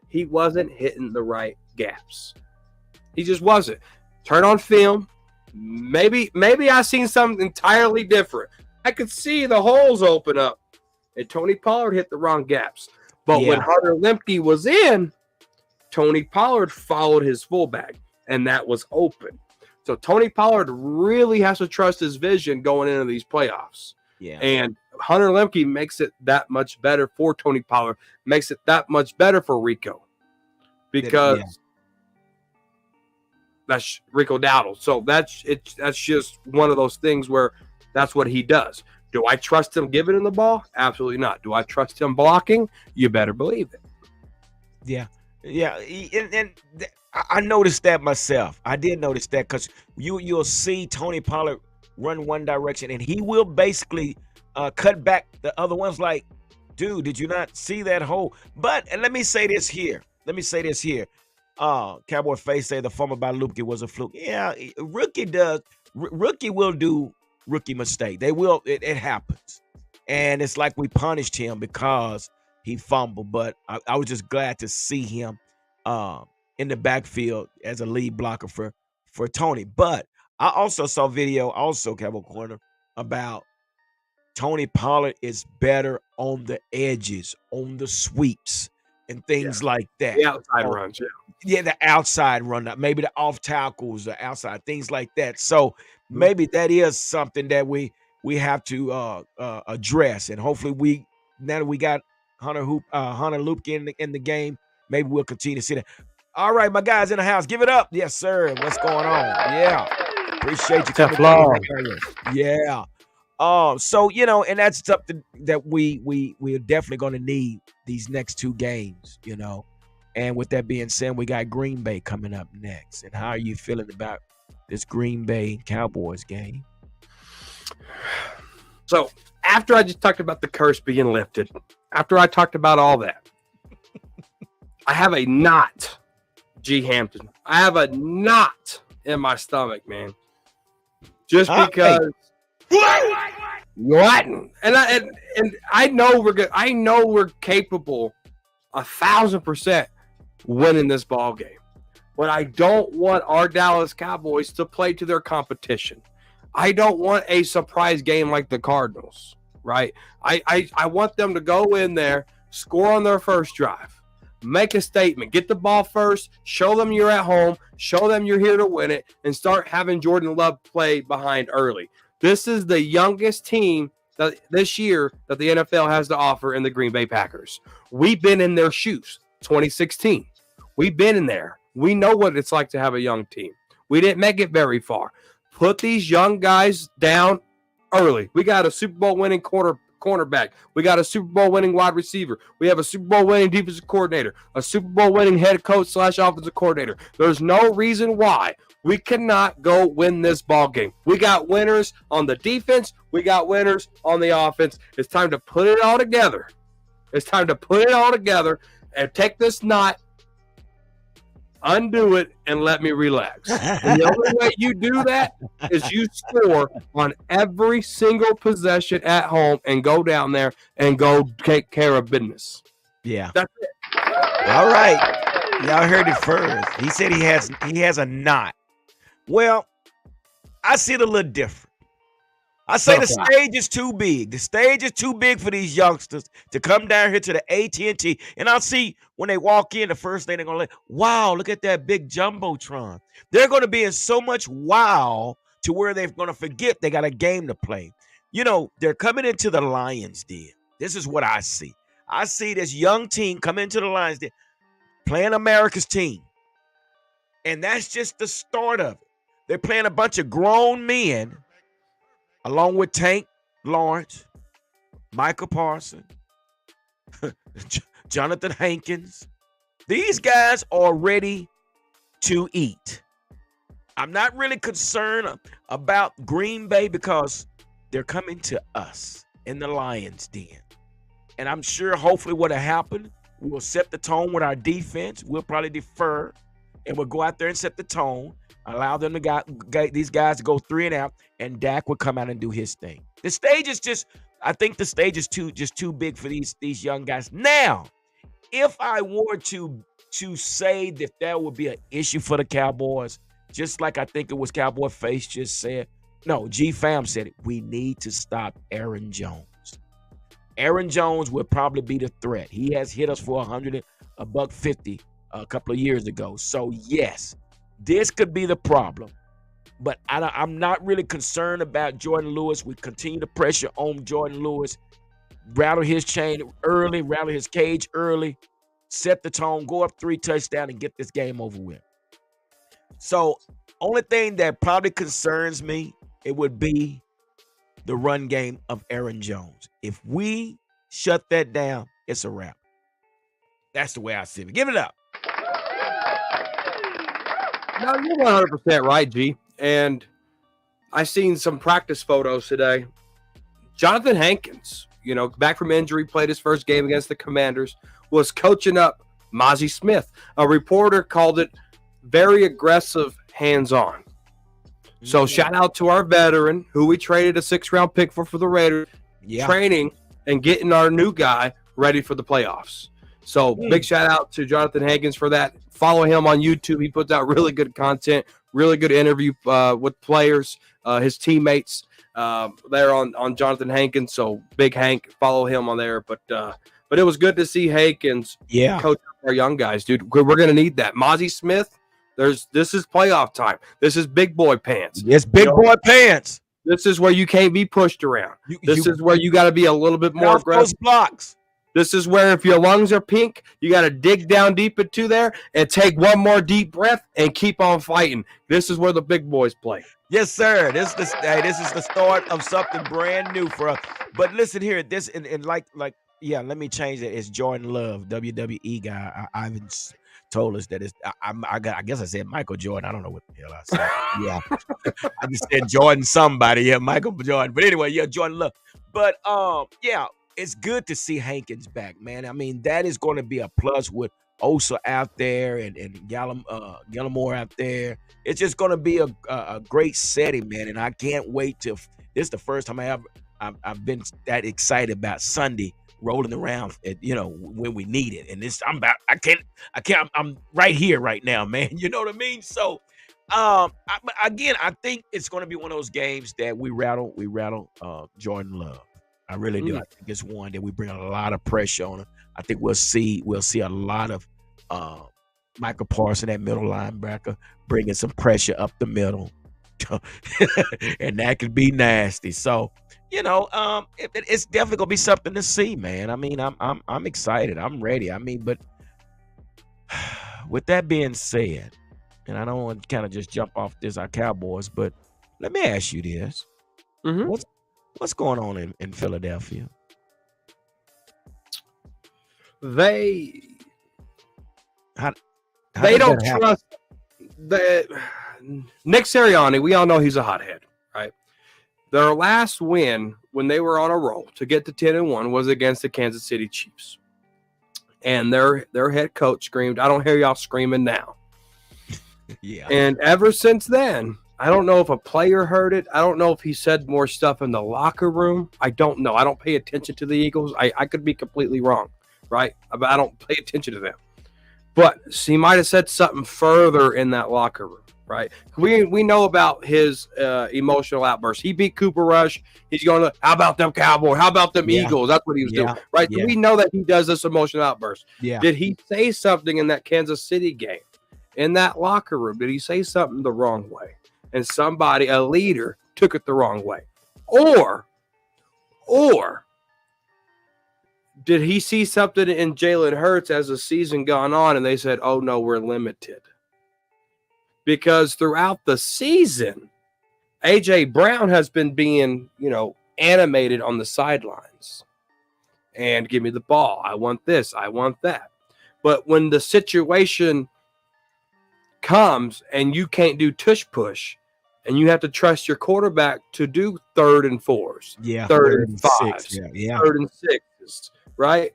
he wasn't hitting the right gaps. He just wasn't. Turn on film. Maybe I seen something entirely different. I could see the holes open up, and Tony Pollard hit the wrong gaps. But when Hunter Luepke was in, Tony Pollard followed his fullback, and that was open. So Tony Pollard really has to trust his vision going into these playoffs. Yeah. And Hunter Luepke makes it that much better for Tony Pollard, makes it that much better for Rico, because that's Rico Dowdle. So that's just one of those things where that's what he does. Do I trust him giving him the ball? Absolutely not. Do I trust him blocking? You better believe it. Yeah. Yeah. And I noticed that myself. I did notice that, because you'll see Tony Pollard run one direction and he will basically cut back the other ones like, dude, did you not see that hole? But let me say this here. Cowboy Face say the fumble by Luepke was a fluke. Yeah, rookie will do rookie mistake. They will. It happens. And it's like we punished him because he fumbled. But I was just glad to see him in the backfield as a lead blocker for Tony. But I also saw video, Cowboy Corner, about Tony Pollard is better on the edges, on the sweeps, and things like that. The outside runs, Yeah, the outside run, maybe the off tackles, the outside, things like that. So maybe that is something that we have to address. And hopefully now that we got Hunter Luepke in the game, maybe we'll continue to see that. All right, my guys in the house, give it up. Yes, sir. What's going on? Yeah. Appreciate you coming in. Yeah. So, and that's something that we're definitely going to need these next two games, And with that being said, we got Green Bay coming up next. And how are you feeling about this Green Bay Cowboys game? So after I just talked about the curse being lifted, after I talked about all that, I have a knot, G. Hampton. I have a knot in my stomach, man. Just because what? And I know we're good. I know we're capable 1,000% winning this ball game. But I don't want our Dallas Cowboys to play to their competition. I don't want a surprise game like the Cardinals, right? I want them to go in there, score on their first drive, make a statement, get the ball first, show them you're at home, show them you're here to win it, and start having Jordan Love play behind early. This is the youngest team this year that the NFL has to offer in the Green Bay Packers. We've been in their shoes, 2016. We've been in there. We know what it's like to have a young team. We didn't make it very far. Put these young guys down early. We got a Super Bowl winning cornerback. We got a Super Bowl winning wide receiver. We have a Super Bowl winning defensive coordinator, a Super Bowl winning head coach / offensive coordinator. There's no reason why we cannot go win this ball game. We got winners on the defense. We got winners on the offense. It's time to put it all together. It's time to put it all together and take this knot, undo it, and let me relax. And the only way you do that is you score on every single possession at home and go down there and go take care of business. Yeah. That's it. All right. Y'all heard it first. He said he has a knot. Well, I see it a little different. I say the stage is too big. The stage is too big for these youngsters to come down here to the AT&T. And I'll see when they walk in, the first thing they're going to wow, look at that big Jumbotron. They're going to be in so much wow to where they're going to forget they got a game to play. You know, they're coming into the Lions Den. This is what I see. I see this young team come into the Lions Den playing America's team. And that's just the start of it. They're playing a bunch of grown men along with Tank Lawrence, Michael Parsons, Jonathan Hankins. These guys are ready to eat. I'm not really concerned about Green Bay because they're coming to us in the Lions Den. And I'm sure hopefully what'll happen, we'll set the tone with our defense. We'll probably defer and we'll go out there and set the tone. Allow them to these guys to go 3 and out, and Dak would come out and do his thing. The stage is I think the stage is too big for these young guys. Now, if I were to say that there would be an issue for the Cowboys, just like I think it was Cowboy Face just said, no, G-Fam said it. We need to stop Aaron Jones. Aaron Jones will probably be the threat. He has hit us for $150 a couple of years ago. So yes. This could be the problem, but I'm not really concerned about Jordan Lewis. We continue to pressure on Jordan Lewis, rattle his chain early, rattle his cage early, set the tone, go up 3 touchdowns, and get this game over with. So only thing that probably concerns me, it would be the run game of Aaron Jones. If we shut that down, it's a wrap. That's the way I see it. Give it up. No, you're 100% right, G. And I seen some practice photos today. Jonathan Hankins, back from injury, played his first game against the Commanders, was coaching up Mozzie Smith. A reporter called it very aggressive, hands-on. So shout out to our veteran, who we traded a 6th-round pick for the Raiders, training and getting our new guy ready for the playoffs. So big shout out to Jonathan Hankins for that. Follow him on YouTube. He puts out really good content, really good interview with players, his teammates there on Jonathan Hankins. So big Hank, follow him on there. But it was good to see Hankins coach our young guys, dude. We're going to need that. Mozzie Smith, this is playoff time. This is big boy pants. It's big boy pants. This is where you can't be pushed around. This is where you got to be a little bit more aggressive. Those blocks. This is where if your lungs are pink, you got to dig down deep into there and take one more deep breath and keep on fighting. This is where the big boys play. Yes, sir. This is the start of something brand new for us. But listen here, this and like let me change it. It's Jordan Love, WWE guy. Ivan told us that I guess I said Michael Jordan. I don't know what the hell I said. Yeah, I just said Jordan somebody. Yeah, Michael Jordan. But anyway, Jordan Love. But yeah, it's good to see Hankins back, man. I mean, that is going to be a plus with Osa out there and Gallimore out there. It's just going to be a great setting, man. And I can't wait to. This is the first time I've been that excited about Sunday rolling around, when we need it. And this, I can't. I'm right here, right now, man. You know what I mean? So, again, I think it's going to be one of those games that we rattle Jordan Love. I really do. I think it's one that we bring a lot of pressure on him. I think we'll see a lot of Michael Parsons, that middle linebacker, bringing some pressure up the middle, and that could be nasty. So, it's definitely gonna be something to see, man. I mean, I'm excited. I'm ready. I mean, but with that being said, and I don't want to kind of just jump off this, our Cowboys, but let me ask you this: what's going on in Philadelphia? They How they does don't that happen? trust that Nick Sirianni. We all know he's a hothead, right? Their last win when they were on a roll to get to 10-1 was against the Kansas City Chiefs, and their head coach screamed, "I don't hear y'all screaming now." Yeah. And ever since then, I don't know if a player heard it. I don't know if he said more stuff in the locker room. I don't know. I don't pay attention to the Eagles. I could be completely wrong, right? But I don't pay attention to them. But he might have said something further in that locker room, right? We know about his emotional outbursts. He beat Cooper Rush. He's going to, how about them Cowboys? How about them Eagles? That's what he was doing, right? So we know that he does this emotional outburst. Yeah. Did he say something in that Kansas City game, in that locker room? Did he say something the wrong way? And somebody, a leader, took it the wrong way? Or did he see something in Jalen Hurts as the season gone on and they said, oh, no, we're limited? Because throughout the season, A.J. Brown has been being, animated on the sidelines. And give me the ball. I want this. I want that. But when the situation comes and you can't do tush push, and you have to trust your quarterback to do 3rd and 4s, 3rd and 5s, 3rd and 6s, right?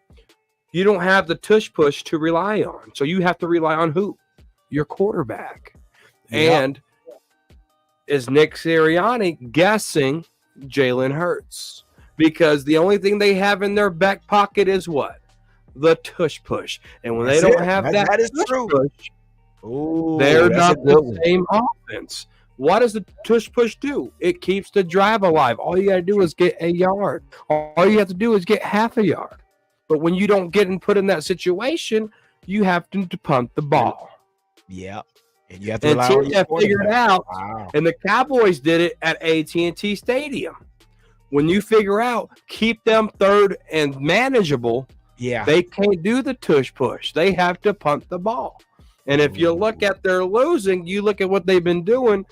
You don't have the tush push to rely on. So you have to rely on who? Your quarterback. And is Nick Sirianni guessing Jalen Hurts? Because the only thing they have in their back pocket is what? The tush push. And when they don't have that is true. Push, they're not the same offense. What does the tush push do? It keeps the drive alive. All you got to do is get a yard. All you have to do is get half a yard. But when you don't get put in that situation, you have to punt the ball. Yeah. And you have to figure it out. Wow. And the Cowboys did it at AT&T Stadium. When you figure out, keep them 3rd and manageable, they can't do the tush push. They have to punt the ball. And if you look at their losing, you look at what they've been doing,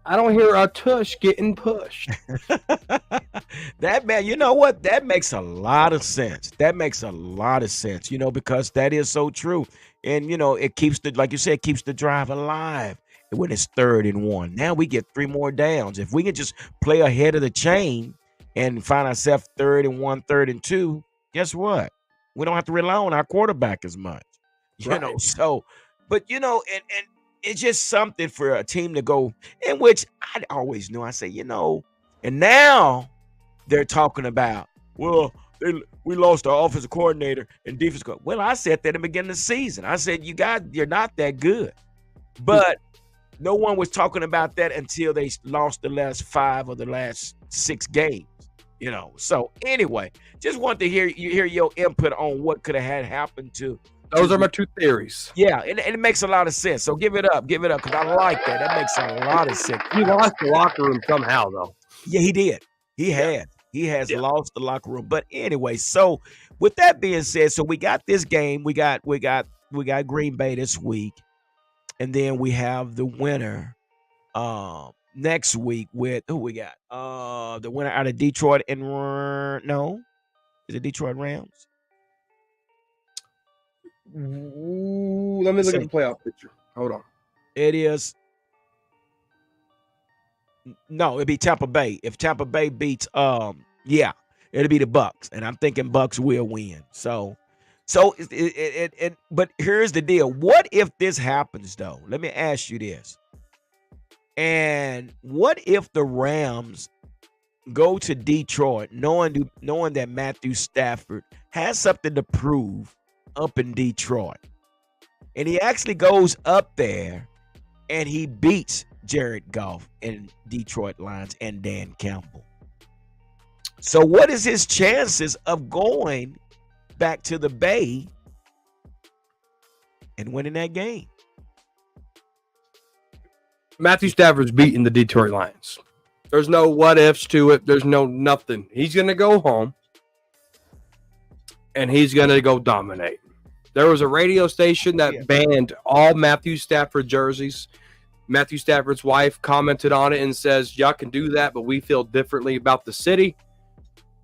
I don't hear a tush getting pushed. That, man, you know what? That makes a lot of sense. Because that is so true. And, it keeps like you said, keeps the drive alive when it's 3rd and 1. Now we get 3 more downs. If we can just play ahead of the chain and find ourselves 3rd and 1, 3rd and 2, guess what? We don't have to rely on our quarterback as much. So, but, and it's just something for a team to go, in which I always knew. I say, and now they're talking about, well, we lost our offensive coordinator and defense coordinator. Well, I said that in the beginning of the season. I said, you're not that good. But no one was talking about that until they lost the last 5 of the last 6 games. So anyway, just wanted to hear your input on what could have happened to. Those are my 2 theories. Yeah, and it makes a lot of sense. So give it up, because I like that. That makes a lot of sense. He lost the locker room somehow, though. Yeah, he did. He has lost the locker room. But anyway, so with that being said, so we got this game. We got Green Bay this week, and then we have the winner next week with who we got? The winner out of Detroit and no, is it Detroit Rams? Ooh, let me look at the playoff picture. Hold on. It is. No, it'd be Tampa Bay. If Tampa Bay beats, yeah, it'll be the Bucks, and I'm thinking Bucks will win. But here's the deal: what if this happens, though? Let me ask you this: and what if the Rams go to Detroit, knowing that Matthew Stafford has something to prove up in Detroit, and he actually goes up there and he beats Jared Goff and Detroit Lions and Dan Campbell? So what is his chances of going back to the Bay and winning that game? Matthew Stafford's beating the Detroit Lions. There's no what ifs to it. There's no nothing. He's going to go home and he's going to go dominate. There was a radio station that banned all Matthew Stafford jerseys. Matthew Stafford's wife commented on it and says, y'all can do that, but we feel differently about the city.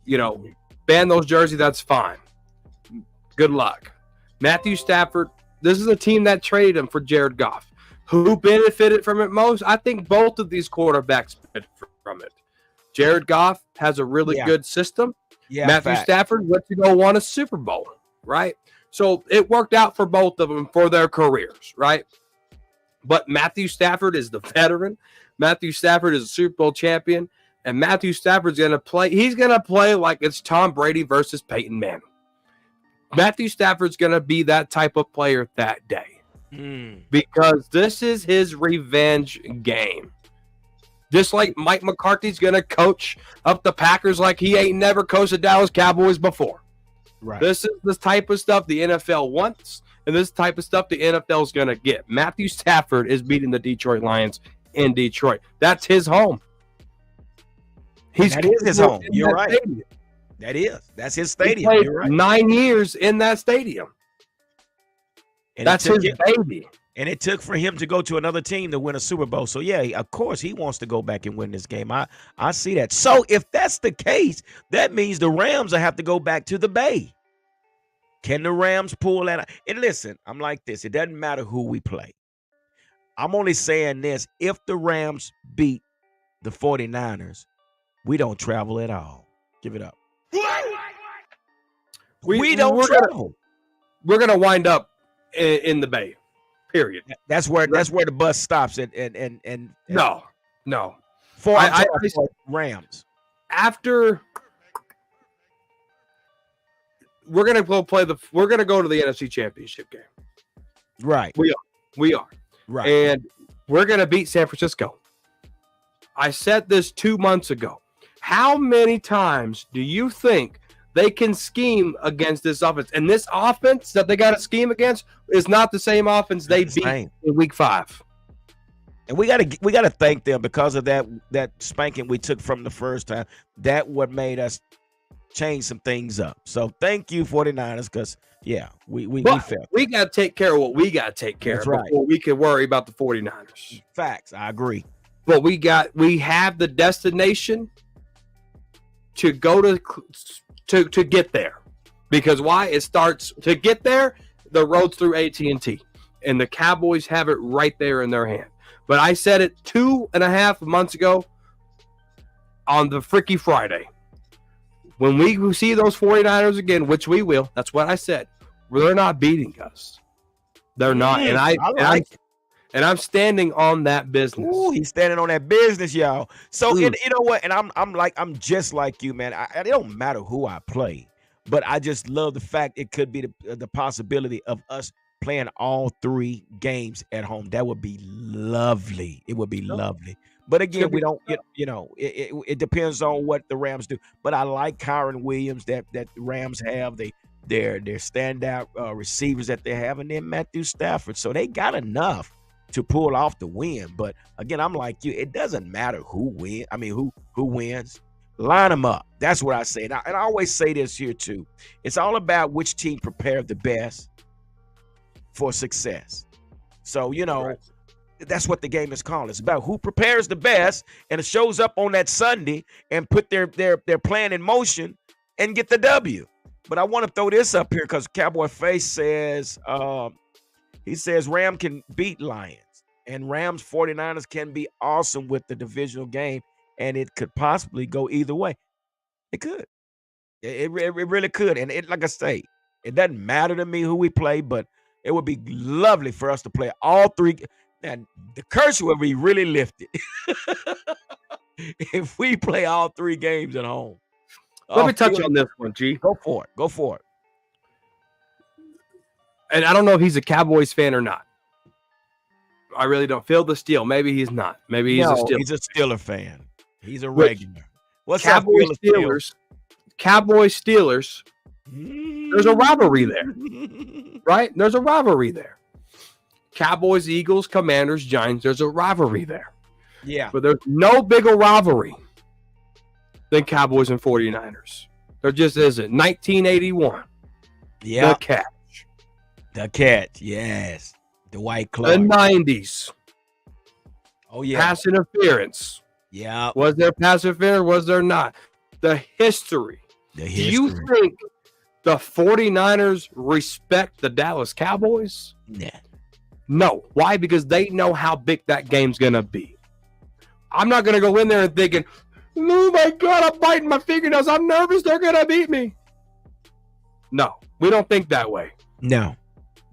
You know, ban those jerseys. That's fine. Good luck. Matthew Stafford, this is a team that traded him for Jared Goff. Who benefited from it most? I think both of these quarterbacks benefited from it. Jared Goff has a really good system. Yeah, Matthew Stafford went to go won a Super Bowl, right? So it worked out for both of them for their careers, right? But Matthew Stafford is the veteran. Matthew Stafford is a Super Bowl champion. And Matthew Stafford's going to play. He's going to play like it's Tom Brady versus Peyton Manning. Matthew Stafford's going to be that type of player that day. Because this is his revenge game. Just like Mike McCarthy's going to coach up the Packers like he ain't never coached the Dallas Cowboys before. Right. This is the type of stuff the NFL wants, and this type of stuff the NFL is going to get. Matthew Stafford is beating the Detroit Lions in Detroit. That's his home. That is his home. You're right. Stadium. That's his stadium. You're right. 9 years in that stadium. And that's his baby. And it took for him to go to another team to win a Super Bowl. So, yeah, of course, he wants to go back and win this game. I see that. So, if that's the case, that means the Rams will have to go back to the Bay. Can the Rams pull that out? And listen, I'm like this. It doesn't matter who we play. I'm only saying this. If the Rams beat the 49ers, we don't travel at all. Give it up. We don't travel. We're going to wind up in the Bay. Period. That's where the bus stops and no. For Rams. After we're gonna go to the NFC Championship game. Right. We are. Right. And we're gonna beat San Francisco. I said this 2 months ago. How many times do you think they can scheme against this offense? And this offense that they got to scheme against is not the same offense they beat in week 5. And we gotta thank them because of that spanking we took from the first time. That what made us change some things up. So thank you, 49ers, because we felt we got to take care of what we got to take care of before we can worry about the 49ers. Facts, I agree. But we have the destination to go to get there. Because why? It starts to get there, the road's through AT&T. And the Cowboys have it right there in their hand. But I said it 2.5 months ago on the Freaky Friday. When we see those 49ers again, which we will, that's what I said. They're not beating us. They're not. And I'm standing on that business. Ooh, he's standing on that business, y'all. So you know what? And I'm just like you, man. It don't matter who I play, but I just love the fact it could be the possibility of us playing all 3 games at home. That would be lovely. It would be lovely. But again, we don't. It depends on what the Rams do. But I like Kyron Williams that the Rams have. Their standout receivers that they have, and then Matthew Stafford. So they got enough to pull off the win. But again, I'm like you. It doesn't matter who wins. I mean, who wins. Line them up. That's what I say. And I always say this here too. It's all about which team prepared the best for success. So, that's what the game is called. It's about who prepares the best and it shows up on that Sunday and put their plan in motion and get the W. But I want to throw this up here because Cowboy Face says, he says Ram can beat Lions. And Rams 49ers can be awesome with the divisional game, and it could possibly go either way. It could. It really could. And it, like I say, it doesn't matter to me who we play, but it would be lovely for us to play all three. And the curse will be really lifted if we play all 3 games at home. Let me touch on this one, G. Go for it. Go for it. And I don't know if he's a Cowboys fan or not. I really don't. Phil the Steel. Maybe he's not. Maybe he's a Steeler. He's a Steeler fan. He's a regular. What's Cowboys up, Steelers? Cowboys Steelers. There's a rivalry there, right? There's a rivalry there. Cowboys, Eagles, Commanders, Giants. There's a rivalry there. Yeah. But there's no bigger rivalry than Cowboys and 49ers. There just isn't. 1981. Yeah. The Catch. The Catch. Yes. The White Claw. The 90s. Oh, yeah. Pass interference. Yeah. Was there pass interference? Was there not? The history. The Do history. you think the 49ers respect the Dallas Cowboys? Nah. No. Why? Because they know how big that game's going to be. I'm not going to go in there and thinking, oh my God, I'm biting my fingernails. I'm nervous. They're going to beat me. No, we don't think that way. No.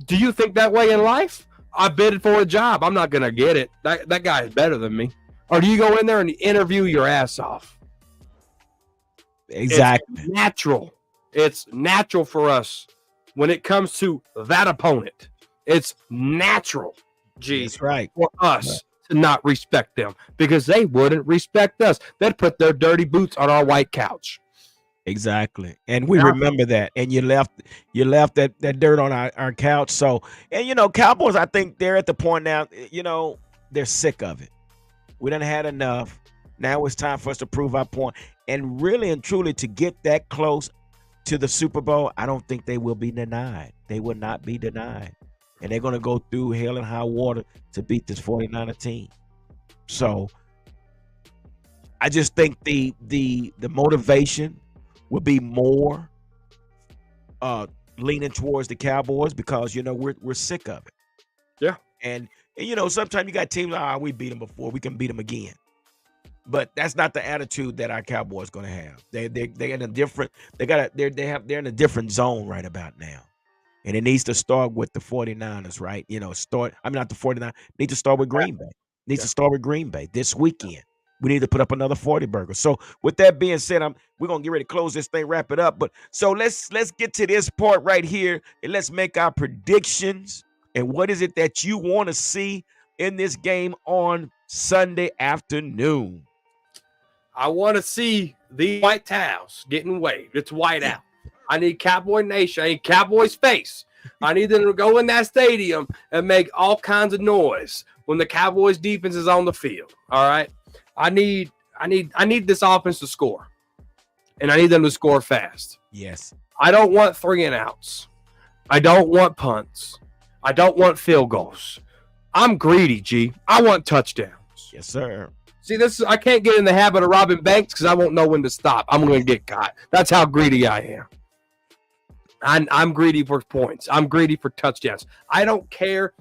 Do you think that way in life? I bid for a job. I'm not going to get it. That guy is better than me. Or do you go in there and interview your ass off? Exactly. It's natural. It's natural for us when it comes to that opponent. It's natural, That's right. for us to not respect them because they wouldn't respect us. They'd put their dirty boots on our white couch. Exactly. And we remember that. And you left that dirt on our couch. So, and Cowboys, I think they're at the point now, they're sick of it. We done had enough. Now it's time for us to prove our point. And really and truly to get that close to the Super Bowl, I don't think they will be denied. They will not be denied. And they're going to go through hell and high water to beat this 49er team. So I just think the motivation will be more leaning towards the Cowboys because we're sick of it. Yeah. And sometimes you got teams we beat them before, we can beat them again. But that's not the attitude that our Cowboys going to have. They're in a different they're in a different zone right about now. And it needs to start with the 49ers, right? Not the 49ers. Need to start with Green Bay. Needs to start with Green Bay this weekend. We need to put up another 40 burger. So with that being said, we're gonna get ready to close this thing, wrap it up. But so let's get to this part right here and let's make our predictions. And what is it that you want to see in this game on Sunday afternoon? I want to see the white towels getting waved. It's white out. I need Cowboy Nation. I need Cowboys face. I need them to go in that stadium and make all kinds of noise when the Cowboys defense is on the field. All right. I need this offense to score. And I need them to score fast. Yes. I don't want 3 and outs. I don't want punts. I don't want field goals. I'm greedy, G. I want touchdowns. Yes, sir. See, I can't get in the habit of robbing banks because I won't know when to stop. I'm going to get caught. That's how greedy I am. I'm greedy for points. I'm greedy for touchdowns. I don't care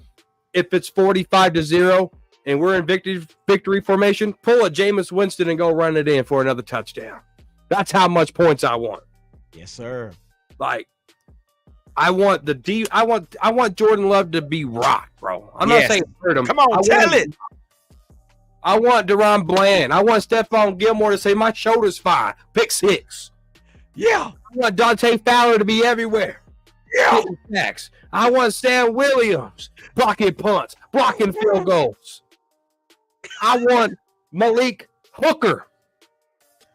if it's 45-0 and we're in victory formation. Pull a Jameis Winston and go run it in for another touchdown. That's how much points I want. Yes, sir. Like, I want I want Jordan Love to be rocked, bro. I'm not saying hurt him. Come on, tell it. I want Deron Bland. I want Stephon Gilmore to say my shoulder's fine. Pick 6. Yeah. I want Dante Fowler to be everywhere. Yeah. Sacks. I want Sam Williams blocking punts, blocking field goals. I want Malik Hooker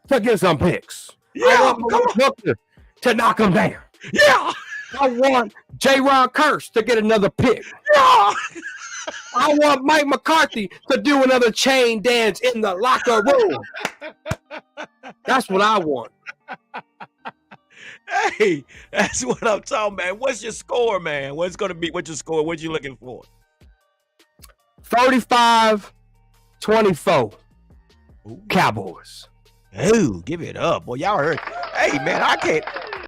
to get some picks. Yeah. I want Malik Hooker to knock him down. Yeah. I want J-Ron Curse to get another pick. Yeah. I want Mike McCarthy to do another chain dance in the locker room. That's what I want. Hey, that's what I'm talking about. What's your score, man? What's going to be? What's your score? What you looking for? 35-24. Cowboys. Ooh, give it up. Boy, y'all heard. Hey, man, I can't.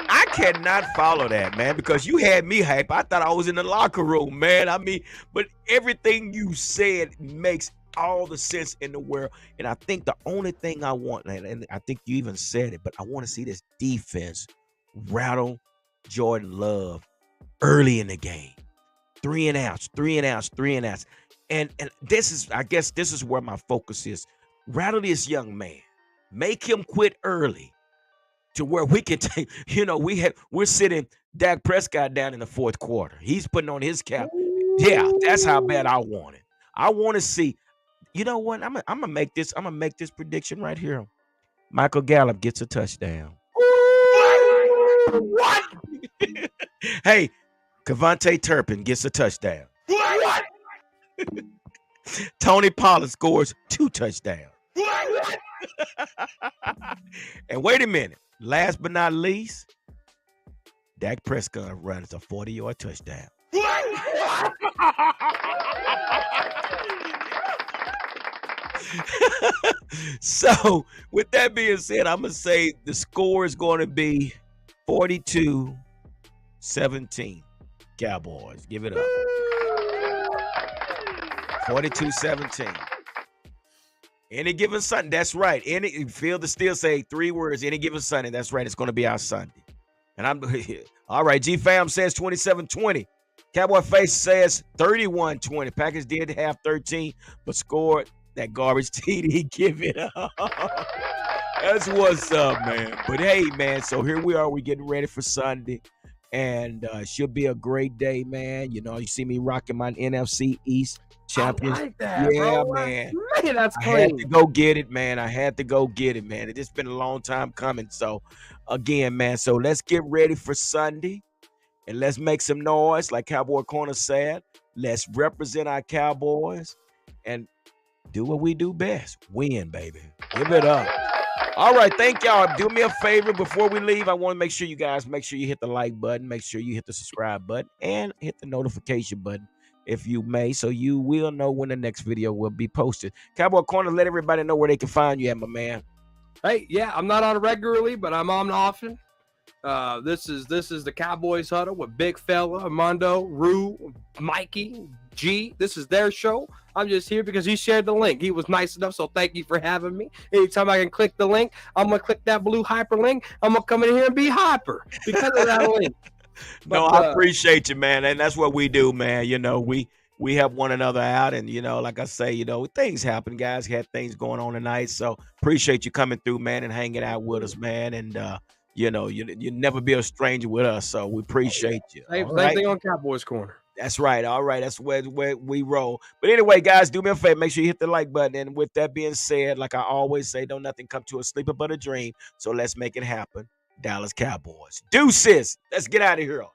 I cannot follow that, man, because you had me hype. I thought I was in the locker room, man. I mean, but everything you said makes all the sense in the world. And I think the only thing I want, and I think you even said it, but I want to see this defense rattle Jordan Love early in the game. 3 and outs, 3 and outs, 3 and outs. And this is, I guess this is where my focus is. Rattle this young man. Make him quit early to where we can take, we're sitting Dak Prescott down in the fourth quarter. He's putting on his cap. Yeah, that's how bad I want it. I want to see. You know what? I'm gonna make this prediction right here. Michael Gallup gets a touchdown. What? Hey, Kevontae Turpin gets a touchdown. What? Tony Pollard scores 2 touchdowns. What? And wait a minute. Last but not least, Dak Prescott runs a 40-yard touchdown. So, with that being said, I'm going to say the score is going to be 42-17. Cowboys. Give it up. 42-17. Any given Sunday. That's right. Feel the still say 3 words. Any given Sunday. That's right. It's going to be our Sunday. And I'm all right. G Fam says 27-20. Cowboy Face says 31-20. Packers did have 13, but scored that garbage TD. Give it up. That's what's up, man. But hey, man. So here we are. We're getting ready for Sunday. And should be a great day, man. You see me rocking my NFC East champions. I like that, yeah, bro. man. Man, that's I clean. had to go get it, man. It's been a long time coming. So, again, man, so let's get ready for Sunday. And let's make some noise, like Cowboy Corner said. Let's represent our Cowboys and do what we do best. Win, baby. Give it up. All right, thank y'all. Do me a favor before we leave. I want to make sure you hit the like button, make sure you hit the subscribe button, and hit the notification button if you may, so you will know when the next video will be posted. Cowboy Corner, let everybody know where they can find you at, my man. Hey, yeah, I'm not on regularly, but I'm on often. This is the Cowboys Huddle with Big Fella, Armando, Rue, Mikey, G. This is their show. I'm just here because he shared the link. He was nice enough, so thank you for having me. Anytime I can click the link, I'm going to click that blue hyperlink. I'm going to come in here and be hyper because of that link. But, I appreciate you, man. And that's what we do, man. We help one another out. And, like I say, things happen. Guys had things going on tonight. So appreciate you coming through, man, and hanging out with us, man. And, you never be a stranger with us. So we appreciate you. Same thing on Cowboys Corner. That's right. All right. That's where we roll. But anyway, guys, do me a favor. Make sure you hit the like button. And with that being said, like I always say, don't nothing come to a sleeper but a dream. So let's make it happen. Dallas Cowboys. Deuces. Let's get out of here.